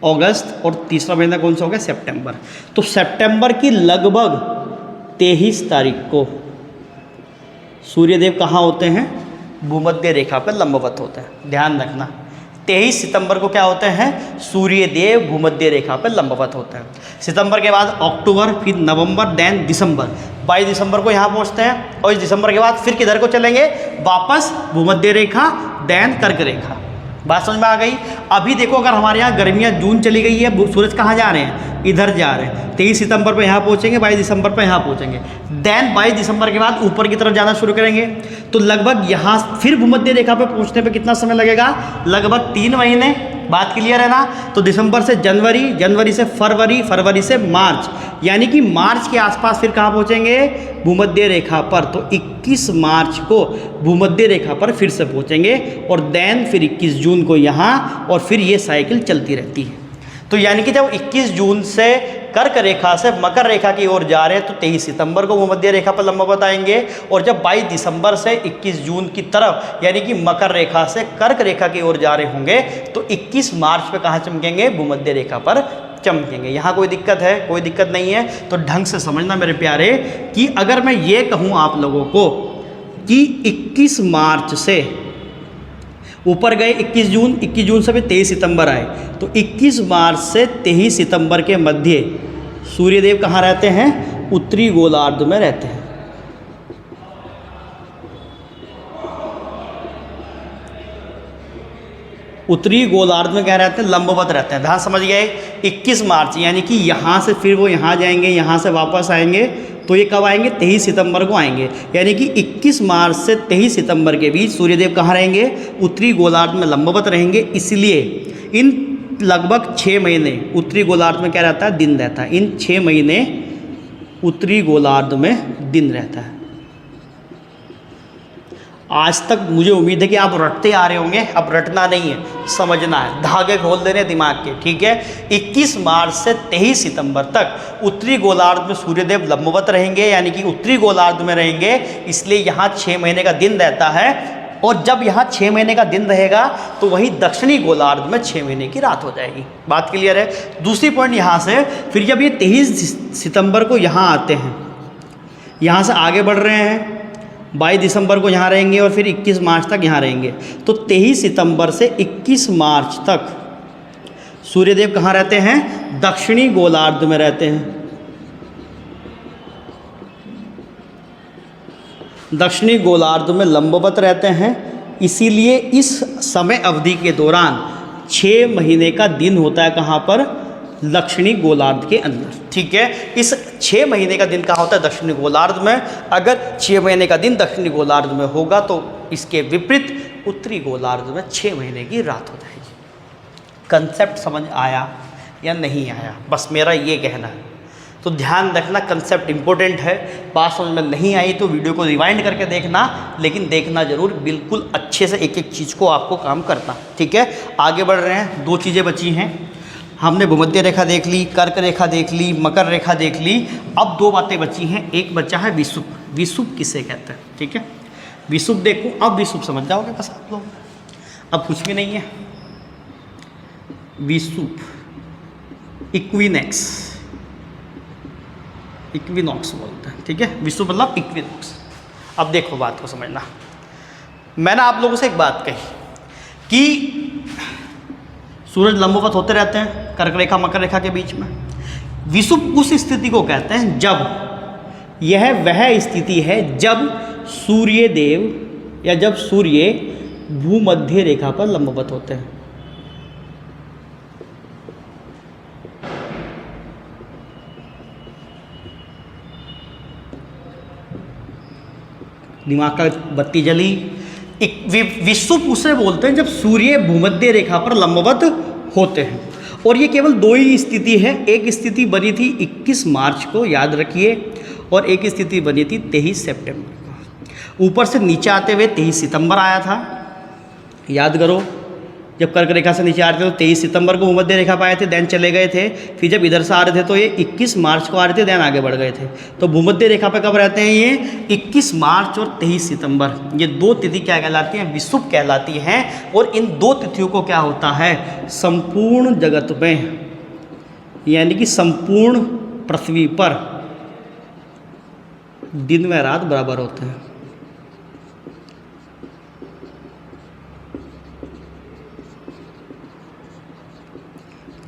अगस्त और तीसरा महीना कौन सा हो गया, सितंबर। तो सितंबर की लगभग 23 तारीख को सूर्यदेव कहाँ होते हैं, भूमध्य रेखा पर लंबवत होते हैं। ध्यान रखना 23 सितंबर को क्या होते हैं, सूर्यदेव भूमध्य रेखा पर लंबवत होते हैं। सितंबर के बाद अक्टूबर, फिर नवंबर, देन दिसंबर। 22 दिसंबर को यहाँ पहुँचते हैं और इस दिसंबर के बाद फिर किधर को चलेंगे, वापस भूमध्य रेखा, देन कर्क रेखा। बात समझ में आ गई। अभी देखो अगर हमारे यहाँ गर्मियाँ जून चली गई है, सूरज कहाँ जा रहे हैं, इधर जा रहे हैं। 23 सितंबर पर यहाँ पहुँचेंगे, 22 दिसंबर पर यहाँ पहुँचेंगे, देन 22 दिसंबर के बाद ऊपर की तरफ जाना शुरू करेंगे। तो लगभग यहाँ फिर भूमध्य रेखा पर पहुँचने पर कितना समय लगेगा, लगभग 3 महीने। बात क्लियर है ना। तो दिसंबर से जनवरी, जनवरी से फरवरी, फरवरी से मार्च, यानी कि मार्च के आसपास फिर कहाँ पहुँचेंगे, भूमध्य रेखा पर। तो 21 मार्च को भूमध्य रेखा पर फिर से पहुँचेंगे और देन फिर 21 जून को यहाँ, और फिर ये साइकिल चलती रहती है। तो यानी कि जब 21 जून से कर्क रेखा से मकर रेखा की ओर जा रहे हैं तो 23 सितंबर को भूमध्य रेखा पर लंबवत आएंगे, और जब 22 दिसंबर से 21 जून की तरफ यानी कि मकर रेखा से कर्क रेखा की ओर जा रहे होंगे तो 21 मार्च पे कहाँ चमकेंगे, भूमध्य रेखा पर चमकेंगे। यहाँ कोई दिक्कत है, कोई दिक्कत नहीं है। तो ढंग से समझना मेरे प्यारे कि अगर मैं ये कहूँ आप लोगों को कि 21 मार्च से ऊपर गए 21 जून, 21 जून से फिर 23 सितंबर आए, तो 21 मार्च से 23 सितंबर के मध्य सूर्यदेव कहाँ रहते हैं, उत्तरी गोलार्ध में रहते हैं। उत्तरी गोलार्ध में क्या रहते हैं, लंबवत रहते हैं। ध्यान समझ गए। 21 मार्च यानी कि यहाँ से फिर वो यहाँ जाएंगे, यहाँ से वापस आएंगे, तो ये कब आएंगे, 23 सितंबर को आएंगे। यानी कि 21 मार्च से 23 सितंबर के बीच सूर्यदेव कहाँ रहेंगे, उत्तरी गोलार्ध में लंबवत रहेंगे। इसलिए इन लगभग 6 महीने उत्तरी गोलार्ध में क्या रहता है, दिन रहता है। इन 6 महीने उत्तरी गोलार्ध में दिन रहता है। आज तक मुझे उम्मीद है कि आप रटते आ रहे होंगे, अब रटना नहीं है, समझना है, धागे खोल देने दिमाग के, ठीक है। 21 मार्च से 23 सितंबर तक उत्तरी गोलार्ध में सूर्यदेव लंबवत रहेंगे, यानी कि उत्तरी गोलार्ध में रहेंगे, इसलिए यहाँ 6 महीने का दिन रहता है। और जब यहाँ 6 महीने का दिन रहेगा तो वहीं दक्षिणी गोलार्ध में 6 महीने की रात हो जाएगी। बात क्लियर है। दूसरी पॉइंट यहाँ से फिर जब ये 23 सितंबर को यहाँ आते हैं, यहाँ से आगे बढ़ रहे हैं, 22 दिसंबर को यहाँ रहेंगे और फिर 21 मार्च तक यहाँ रहेंगे। तो 23 सितंबर से 21 मार्च तक सूर्यदेव कहाँ रहते हैं, दक्षिणी गोलार्ध में रहते हैं। दक्षिणी गोलार्ध में लंबवत रहते हैं। इसीलिए इस समय अवधि के दौरान 6 महीने का दिन होता है कहाँ पर, दक्षिणी गोलार्ध के अंदर, ठीक है। इस 6 महीने का दिन कहाँ होता है, दक्षिणी गोलार्ध में। अगर 6 महीने का दिन दक्षिणी गोलार्ध में होगा तो इसके विपरीत उत्तरी गोलार्ध में 6 महीने की रात हो जाएगी। कंसेप्ट समझ आया या नहीं आया, बस मेरा ये कहना है। तो ध्यान रखना, कंसेप्ट इंपॉर्टेंट है। बात समझ में नहीं आई तो वीडियो को रिवाइंड करके देखना, लेकिन देखना जरूर, बिल्कुल अच्छे से एक एक चीज़ को आपको काम करना, ठीक है। आगे बढ़ रहे हैं, 2 चीज़ें बची हैं। हमने भूमध्य रेखा देख ली, कर्क रेखा देख ली, मकर रेखा देख ली। अब 2 बातें बची हैं। एक बचा है विषुव। विषुव किसे कहते हैं, ठीक है। विषुव देखो, अब विषुव समझ जाओगे बस आप लोग, अब कुछ भी नहीं है। विषुव, इक्विनेक्स, इक्विनॉक्स बोलते हैं, ठीक है। विषुव मतलब इक्विनॉक्स। अब देखो बात को समझना, मैंने आप लोगों से एक बात कही कि सूरज लंबवत होते रहते हैं कर्क रेखा मकर रेखा के बीच में। विषुव उस स्थिति को कहते हैं जब, यह वह स्थिति है जब सूर्यदेव या जब सूर्य भूमध्य रेखा पर लंबवत होते हैं। दिमाग का बत्ती जली। विषुव उसे बोलते हैं जब सूर्य भूमध्य रेखा पर लंबवत होते हैं। और ये केवल 2 ही स्थिति है। एक स्थिति बनी थी 21 मार्च को, याद रखिए, और एक स्थिति बनी थी 23 सितंबर को। ऊपर से नीचे आते हुए 23 सितंबर आया था, याद करो। जब कर्क रेखा से नीचे आ रहे थे तो 23 सितंबर को भूमध्य रेखा पाए थे, देन चले गए थे। फिर जब इधर से आ रहे थे तो ये 21 मार्च को आ रहे थे, देन आगे बढ़ गए थे। तो भूमध्य रेखा पे कब रहते हैं ये? 21 मार्च और 23 सितंबर। ये दो तिथि क्या कहलाती हैं? विषुव कहलाती हैं। और इन दो तिथियों को क्या होता है? संपूर्ण जगत में, यानी कि संपूर्ण पृथ्वी पर दिन व रात बराबर होते हैं।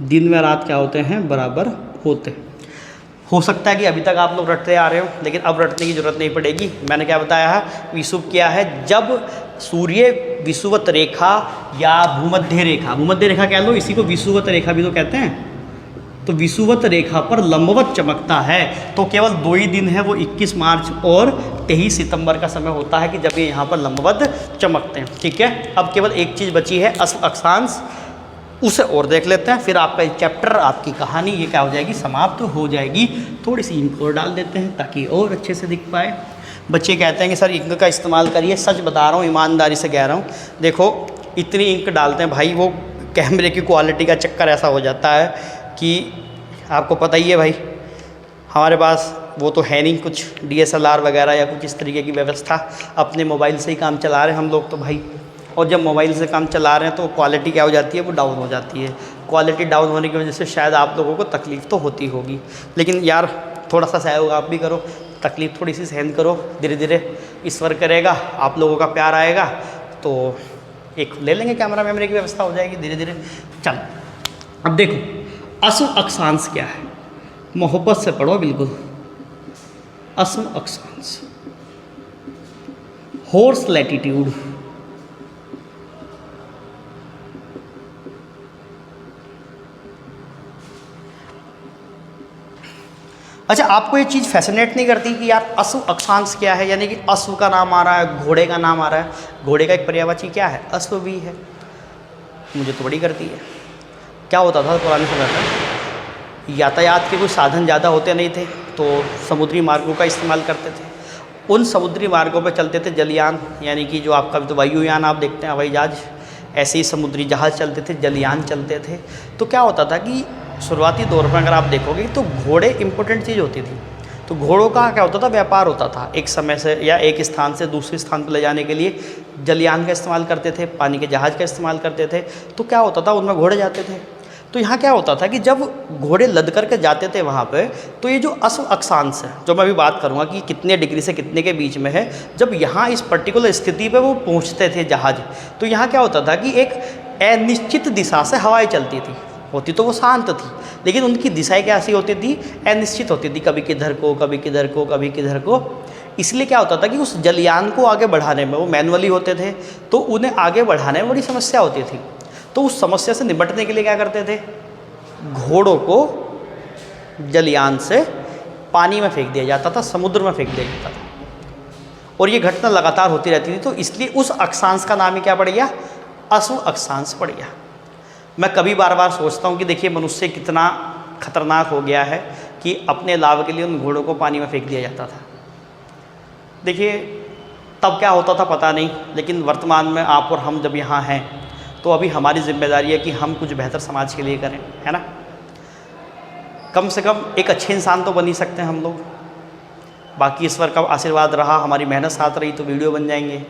दिन व रात क्या होते हैं? बराबर होते हैं। हो सकता है कि अभी तक आप लोग रटते आ रहे हो, लेकिन अब रटने की जरूरत नहीं पड़ेगी। मैंने क्या बताया है? विषुव क्या है? जब सूर्य विषुवत रेखा या भूमध्य रेखा, भूमध्य रेखा कह लो, इसी को विषुवत रेखा भी तो कहते हैं। तो विषुवत रेखा पर लंबवत चमकता है तो केवल 2 ही दिन है, वो 21 मार्च और 23 सितंबर का समय होता है कि जब ये यहाँ पर लंबवत चमकते हैं। ठीक है, अब केवल एक चीज़ बची है, अश्व अक्षांश, उसे और देख लेते हैं। फिर आपका चैप्टर, आपकी कहानी ये क्या हो जाएगी? समाप्त हो जाएगी। थोड़ी सी इंक और डाल देते हैं ताकि और अच्छे से दिख पाए। बच्चे कहते हैं कि सर इंक का इस्तेमाल करिए। सच बता रहा हूँ, ईमानदारी से कह रहा हूँ। देखो इतनी इंक डालते हैं भाई, वो कैमरे की क्वालिटी का चक्कर ऐसा हो जाता है कि आपको पता ही है भाई, हमारे पास वो तो है नहीं कुछ DSLR वगैरह या कुछ इस तरीके की व्यवस्था। अपने मोबाइल से ही काम चला रहे हैं हम लोग तो भाई। और जब मोबाइल से काम चला रहे हैं तो क्वालिटी क्या हो जाती है? वो डाउन हो जाती है। क्वालिटी डाउन होने की वजह से शायद आप लोगों को तकलीफ़ तो होती होगी, लेकिन यार थोड़ा सा सहयोग आप भी करो, तकलीफ़ थोड़ी सी सहन करो। धीरे धीरे ईश्वर करेगा, आप लोगों का प्यार आएगा तो एक ले लेंगे कैमरा वैमरे की व्यवस्था हो जाएगी धीरे धीरे। चल अब देखो अश्व अक्षांश क्या है? मोहब्बत से पढ़ो बिल्कुल। अश्व अक्षांश, हॉर्स लैटिट्यूड। अच्छा, आपको ये चीज़ फैसिनेट नहीं करती कि यार अश्व अक्षांश क्या है? यानी कि अश्व का नाम आ रहा है, घोड़े का नाम आ रहा है, घोड़े का एक पर्यायवाची क्या है? अश्व भी है। मुझे तो बड़ी करती है। क्या होता था पुराने समय में? यातायात के कोई साधन ज़्यादा होते नहीं थे तो समुद्री मार्गों का इस्तेमाल करते थे। उन समुद्री मार्गों पर चलते थे जलयान, यानी कि जो आपका तो वायुयान आप देखते हैं, हवाई जहाज, ऐसे ही समुद्री जहाज़ चलते थे, जलयान चलते थे। तो क्या होता था कि शुरुआती दौर में अगर आप देखोगे तो घोड़े इंपॉर्टेंट चीज़ होती थी। तो घोड़ों का क्या होता था? व्यापार होता था। एक समय से या एक स्थान से दूसरे स्थान पर ले जाने के लिए जलयान का इस्तेमाल करते थे, पानी के जहाज़ का इस्तेमाल करते थे। तो क्या होता था? उनमें घोड़े जाते थे। तो यहाँ क्या होता था कि जब घोड़े लद करके जाते थे वहाँ पे, तो ये जो अश्व अक्षांश है, जो मैं अभी बात करूँगा कि कितने डिग्री से कितने के बीच में है, जब यहाँ इस पर्टिकुलर स्थिति पे वो पहुँचते थे जहाज़, तो यहाँ क्या होता था कि एक अनिश्चित दिशा से हवाएं चलती थी। होती तो वो शांत थी, लेकिन उनकी दिशाएं कैसी होती थी? अनिश्चित होती थी, कभी किधर को, कभी किधर को, कभी किधर को। इसलिए क्या होता था कि उस जलयान को आगे बढ़ाने में, वो मैनुअली होते थे तो उन्हें आगे बढ़ाने में बड़ी समस्या होती थी। तो उस समस्या से निपटने के लिए क्या करते थे? घोड़ों को जलयान से पानी में फेंक दिया जाता था, समुद्र में फेंक दिया जाता था। और ये घटना लगातार होती रहती थी। तो इसलिए उस अक्षांश का नाम ही क्या पड़ गया? अश्व अक्षांश पड़ गया। मैं कभी बार बार सोचता हूँ कि देखिए मनुष्य कितना खतरनाक हो गया है कि अपने लाभ के लिए उन घोड़ों को पानी में फेंक दिया जाता था। देखिए तब क्या होता था पता नहीं, लेकिन वर्तमान में आप और हम जब यहाँ हैं तो अभी हमारी जिम्मेदारी है कि हम कुछ बेहतर समाज के लिए करें, है ना। कम से कम एक अच्छे इंसान तो बन ही सकते हैं हम लोग। बाकी ईश्वर का आशीर्वाद रहा, हमारी मेहनत साथ रही तो वीडियो बन जाएंगे,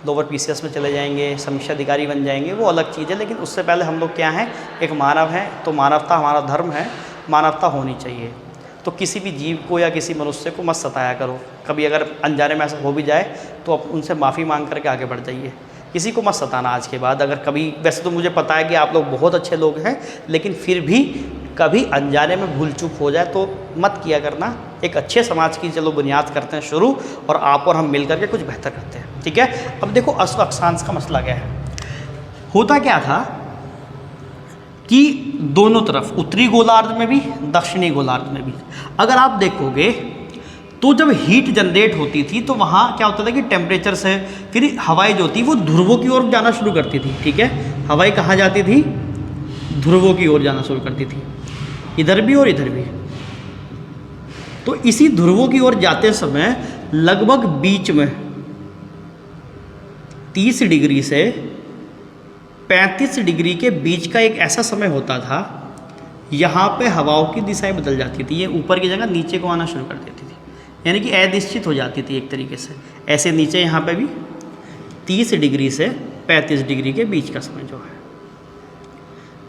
लोअर PCS में चले जाएंगे, समीक्षा अधिकारी बन जाएंगे, वो अलग चीज़ है। लेकिन उससे पहले हम लोग क्या हैं? एक मानव हैं। तो मानवता हमारा धर्म है, मानवता होनी चाहिए। तो किसी भी जीव को या किसी मनुष्य को मत सताया करो। कभी अगर अनजाने में ऐसा हो भी जाए तो आप उनसे माफ़ी मांग करके आगे बढ़ जाइए। किसी को मत सताना आज के बाद। अगर कभी, वैसे तो मुझे पता है कि आप लोग बहुत अच्छे लोग हैं, लेकिन फिर भी कभी अनजाने में भूल चूक हो जाए तो मत किया करना। एक अच्छे समाज की चलो बुनियाद करते हैं शुरू, और आप और हम मिल करके कुछ बेहतर करते हैं, ठीक है। अब देखो अश्व अक्षांश का मसला क्या है। होता क्या था कि दोनों तरफ, उत्तरी गोलार्ध में भी दक्षिणी गोलार्ध में भी, अगर आप देखोगे तो जब हीट जनरेट होती थी तो वहाँ क्या होता था कि टेम्परेचर से फिर हवाएं जो थी वो ध्रुवों की ओर जाना शुरू करती थी, ठीक है। हवाएं कहाँ जाती थी? ध्रुवों की ओर जाना शुरू करती थी, इधर भी और इधर भी। तो इसी ध्रुवों की ओर जाते समय लगभग बीच में 30 डिग्री से 35 डिग्री के बीच का एक ऐसा समय होता था, यहाँ पे हवाओं की दिशाएं बदल जाती थी, ये ऊपर की जगह नीचे को आना शुरू कर देती थी, यानी कि अनिश्चित हो जाती थी एक तरीके से। ऐसे नीचे यहाँ पे भी 30 डिग्री से 35 डिग्री के बीच का समय जो है,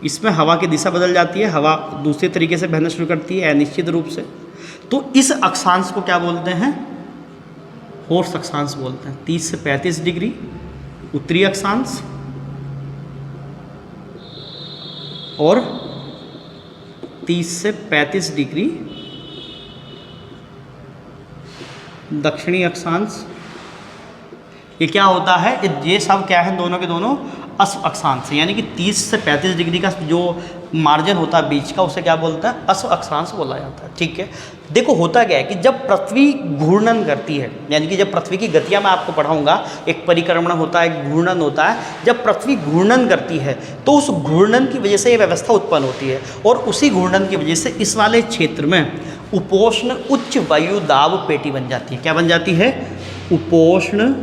इसमें हवा की दिशा बदल जाती है, हवा दूसरे तरीके से बहना शुरू करती है अनिश्चित रूप से। तो इस अक्षांश को क्या बोलते हैं? होर्स अक्षांश बोलते हैं। 30 से 35 डिग्री उत्तरी अक्षांश और 30 से 35 डिग्री दक्षिणी अक्षांश। ये क्या होता है? ये सब क्या है? दोनों के दोनों अश्व अक्षांश, यानी कि 30 से 35 डिग्री का जो मार्जिन होता है बीच का, उसे क्या बोलता है? अश्व अक्षांश बोला जाता है। ठीक है, देखो होता क्या है कि जब पृथ्वी घूर्णन करती है, यानी कि जब पृथ्वी की गतियां मैं आपको पढ़ाऊंगा, एक परिक्रमण होता है, एक घूर्णन होता है। जब पृथ्वी घूर्णन करती है तो उस घूर्णन की वजह से ये व्यवस्था उत्पन्न होती है, और उसी घूर्णन की वजह से इस वाले क्षेत्र में उपोष्ण उच्च वायु दाब पेटी बन जाती है। क्या बन जाती है? उपोष्ण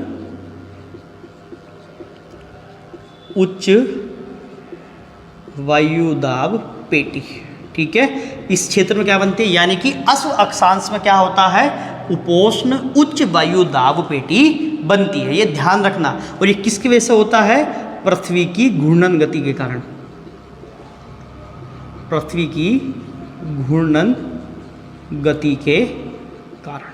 उच्च वायुदाब पेटी। ठीक है, इस क्षेत्र में क्या बनती है? यानी कि अश्व अक्षांश में क्या होता है? उपोष्ण उच्च वायुदाब पेटी बनती है। ये ध्यान रखना। और ये किसकी वजह से होता है? पृथ्वी की घूर्णन गति के कारण। पृथ्वी की घूर्णन गति के कारण।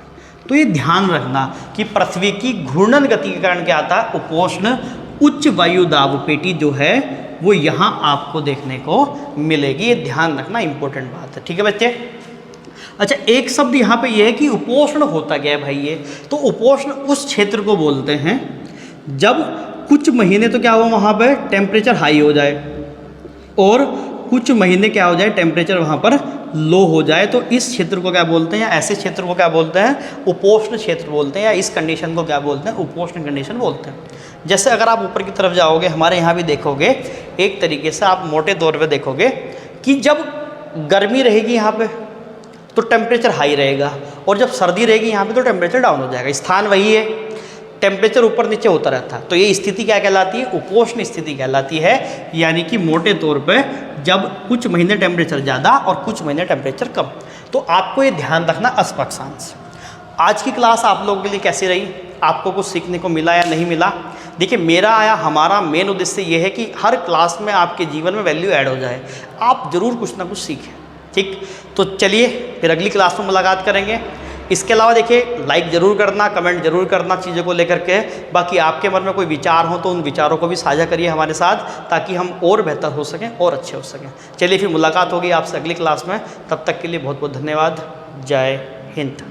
तो ये ध्यान रखना कि पृथ्वी की घूर्णन गति के कारण क्या आता है? उपोष्ण उच्च वायुदाब पेटी जो है वो यहाँ आपको देखने को मिलेगी। ये ध्यान रखना, इंपॉर्टेंट बात है। ठीक है बच्चे? अच्छा, एक शब्द यहाँ पे ये है कि उपोष्ण होता क्या है भाई? ये तो उपोष्ण उस क्षेत्र को बोलते हैं जब कुछ महीने तो क्या हुआ वहाँ पे टेम्परेचर हाई हो जाए और कुछ महीने क्या हो जाए? टेम्परेचर वहाँ पर लो हो जाए। तो इस क्षेत्र को क्या बोलते हैं, या ऐसे क्षेत्र को क्या बोलते हैं? उपोष्ण क्षेत्र बोलते हैं, या इस कंडीशन को क्या बोलते हैं? उपोष्ण कंडीशन बोलते हैं। जैसे अगर आप ऊपर की तरफ जाओगे, हमारे यहाँ भी देखोगे, एक तरीके से आप मोटे तौर पे देखोगे कि जब गर्मी रहेगी यहाँ पे तो टेम्परेचर हाई रहेगा, और जब सर्दी रहेगी यहाँ पे तो टेम्परेचर डाउन हो जाएगा। स्थान वही है, टेम्परेचर ऊपर नीचे होता रहता है। तो ये स्थिति क्या कहलाती है? उपोष्ण स्थिति कहलाती है। यानी कि मोटे तौर पे जब कुछ महीने टेम्परेचर ज़्यादा और कुछ महीने टेम्परेचर कम। तो आपको ये ध्यान रखना, अश्व अक्षांश। आज की क्लास आप लोगों के लिए कैसी रही? आपको कुछ सीखने को मिला या नहीं मिला? देखिए, मेरा या हमारा मेन उद्देश्य ये है कि हर क्लास में आपके जीवन में वैल्यू ऐड हो जाए, आप ज़रूर कुछ ना कुछ सीखें। ठीक, तो चलिए फिर अगली क्लास में मुलाकात करेंगे। इसके अलावा देखिए, लाइक ज़रूर करना, कमेंट ज़रूर करना चीज़ों को लेकर के। बाकी आपके मन में कोई विचार हो तो उन विचारों को भी साझा करिए हमारे साथ, ताकि हम और बेहतर हो सकें और अच्छे हो सकें। चलिए फिर मुलाकात होगी आपसे अगली क्लास में। तब तक के लिए बहुत बहुत धन्यवाद। जय हिंद।